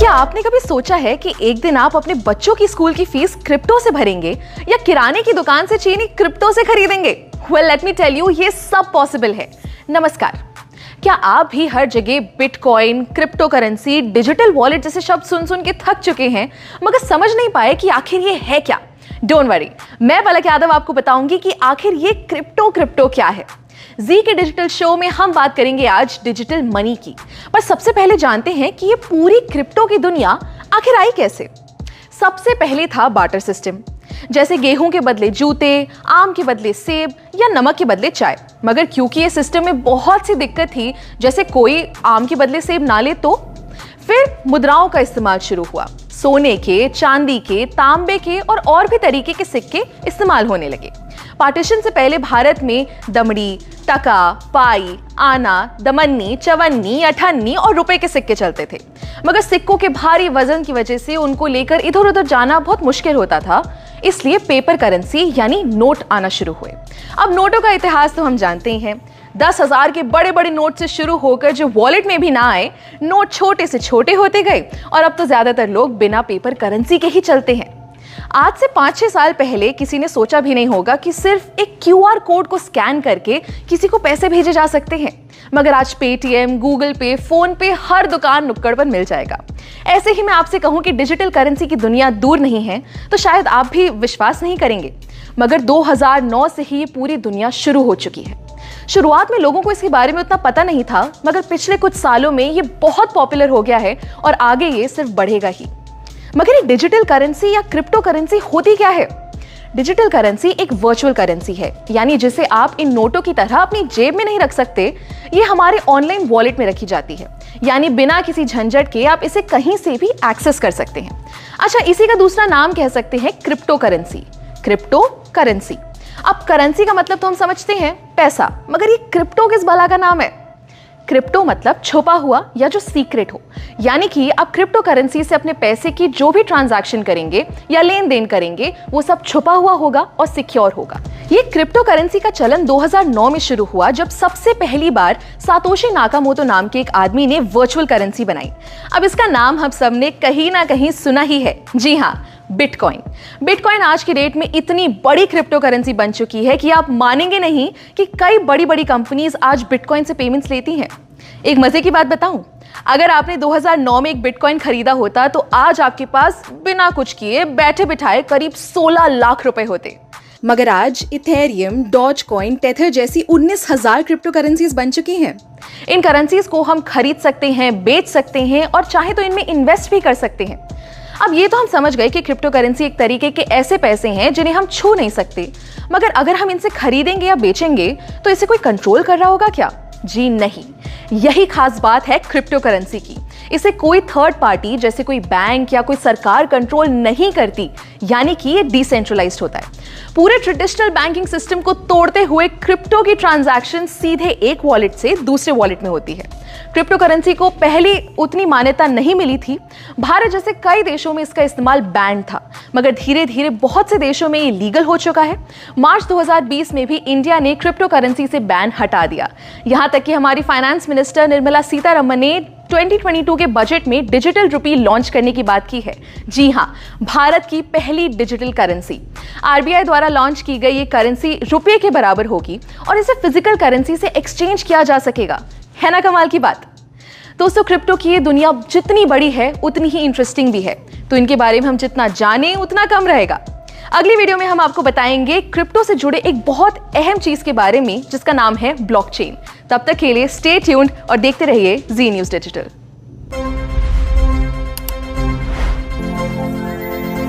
क्या आपने कभी सोचा है कि एक दिन आप अपने बच्चों की स्कूल की फीस क्रिप्टो से भरेंगे या किराने की दुकान से चीनी क्रिप्टो से खरीदेंगे? Well, let me tell you, ये सब पॉसिबल है। नमस्कार। क्या आप भी हर जगह bitcoin, crypto currency, digital wallet जैसे शब्द सुन सुन के थक चुके हैं मगर समझ नहीं पाए कि आखिर ये है क्या? डोंट वरी, मैं पलक यादव आपको बताऊंगी कि आखिर ये क्रिप्टो क्या है। जी के डिजिटल शो में हम बात करेंगे आज डिजिटल मनी की। पर सबसे पहले जानते हैं कि ये पूरी क्रिप्टो की दुनिया आखिर आई कैसे। सबसे पहले था बार्टर सिस्टम, जैसे गेहूं के बदले जूते, आम के बदले सेब या नमक के बदले चाय। मगर क्योंकि ये सिस्टम में बहुत सी दिक्कत थी, जैसे कोई आम के बदले सेब ना ले तो फिर मुद्राओं का इस्तेमाल शुरू हुआ। सोने के, चांदी के, तांबे के और भी तरीके के सिक्के इस्तेमाल होने लगे। पार्टीशन से पहले भारत में दमड़ी, टका, पाई, आना, दमन्नी, चवन्नी, अठन्नी और रुपए के सिक्के चलते थे। मगर सिक्कों के भारी वजन की वजह से उनको लेकर इधर उधर जाना बहुत मुश्किल होता था, इसलिए पेपर करेंसी यानी नोट आना शुरू हुए। अब नोटों का इतिहास तो हम जानते ही हैं। 10,000 के बड़े बड़े नोट से शुरू होकर जो वॉलेट में भी ना आए, नोट छोटे से छोटे होते गए और अब तो ज्यादातर लोग बिना पेपर करेंसी के ही चलते हैं। आज से 5-6 साल पहले किसी ने सोचा भी नहीं होगा कि सिर्फ एक क्यूआर कोड को स्कैन करके किसी को पैसे भेजे जा सकते हैं। मगर आज पेटीएम, गूगल पे, फोन पे हर दुकान नुक्कड़ पर मिल जाएगा। ऐसे ही मैं आपसे कहूं कि डिजिटल करेंसी की दुनिया दूर नहीं है तो शायद आप भी विश्वास नहीं करेंगे, मगर 2009 से ही ये पूरी दुनिया शुरू हो चुकी है। शुरुआत में लोगों को इसके बारे में उतना पता नहीं था, मगर पिछले कुछ सालों में ये बहुत पॉपुलर हो गया है और आगे ये सिर्फ बढ़ेगा ही। मगर ये डिजिटल करेंसी या क्रिप्टो करेंसी होती क्या है? डिजिटल करेंसी एक वर्चुअल करेंसी है, यानी जिसे आप इन नोटों की तरह अपनी जेब में नहीं रख सकते। ये हमारे ऑनलाइन वॉलेट में रखी जाती है, यानी बिना किसी झंझट के आप इसे कहीं से भी एक्सेस कर सकते हैं। अच्छा, इसी का दूसरा नाम कह सकते हैं क्रिप्टो करेंसी। Crypto currency. अब करेंसी का मतलब तो हम समझते हैं पैसा, मगर ये क्रिप्टो किस भला का नाम है? क्रिप्टो मतलब छुपा हुआ या जो सीक्रेट हो, यानी कि आप क्रिप्टो करेंसी से अपने पैसे की जो भी ट्रांजैक्शन करेंगे या लेन देन करेंगे वो सब छुपा हुआ होगा और सिक्योर होगा। ये क्रिप्टो करेंसी का चलन 2009 में शुरू हुआ, जब सबसे पहली बार सातोशी नाकामोटो नाम के एक आदमी ने वर्चुअल करेंसी बनाई। अब इसका नाम हम सब ने कहीं ना कहीं सुना ही है। जी हाँ, बिटकॉइन। बिटकॉइन आज की डेट में इतनी बड़ी क्रिप्टो करेंसी बन चुकी है कि आप मानेंगे नहीं कि कई बड़ी बड़ी कंपनीज आज बिटकॉइन से पेमेंट्स लेती हैं। एक मजे की बात बताऊं, अगर आपने 2009 में एक बिटकॉइन खरीदा होता तो आज आपके पास बिना कुछ किए बैठे बिठाए करीब 16 लाख रुपए होते। मगर आज इथेरियम, डॉजकॉइन, टेथर जैसी 19,000 क्रिप्टो करेंसीज बन चुकी हैं। इन करेंसीज को हम खरीद सकते हैं, बेच सकते हैं और चाहे तो इनमें इन्वेस्ट भी कर सकते हैं। अब ये तो हम समझ गए कि क्रिप्टो करेंसी एक तरीके के ऐसे पैसे हैं जिन्हें हम छू नहीं सकते, मगर अगर हम इनसे खरीदेंगे या बेचेंगे तो इसे कोई कंट्रोल कर रहा होगा क्या? जी नहीं, यही खास बात है क्रिप्टो करेंसी की। इसे कोई थर्ड पार्टी जैसे कोई बैंक या कोई सरकार कंट्रोल नहीं करती, यानी कि ये डिसेंट्रलाइज्ड होता है। पूरे ट्रेडिशनल बैंकिंग सिस्टम को तोड़ते हुए क्रिप्टो की ट्रांजैक्शन सीधे एक वॉलेट से दूसरे वॉलेट में होती है। क्रिप्टो करेंसी को पहले उतनी मान्यता नहीं मिली थी। भारत जैसे कई देशों में इसका इस्तेमाल बैन था, मगर धीरे धीरे बहुत से देशों में ये लीगल हो चुका है। मार्च 2020 में भी इंडिया ने क्रिप्टो करेंसी से बैन हटा दिया। यहां तक कि हमारी फाइनेंस मिनिस्टर निर्मला सीतारमण ने 2022 के बजट में डिजिटल रुपी लॉन्च करने की बात की है। जी हां, भारत की पहली डिजिटल करेंसी। आरबीआई द्वारा लॉन्च की गई ये करेंसी रुपये के बराबर होगी और इसे फिजिकल करेंसी से एक्सचेंज किया जा सकेगा। है ना कमाल की बात? दोस्तों, क्रिप्टो की ये दुनिया जितनी बड़ी है उतनी ही इंटरेस्टिंग भी है, तो इनके बारे में हम जितना जाने उतना कम रहेगा। अगली वीडियो में हम आपको बताएंगे क्रिप्टो से जुड़े एक बहुत अहम चीज के बारे में जिसका नाम है ब्लॉकचेन। तब तक के लिए स्टे ट्यून्ड और देखते रहिए जी न्यूज़ डिजिटल।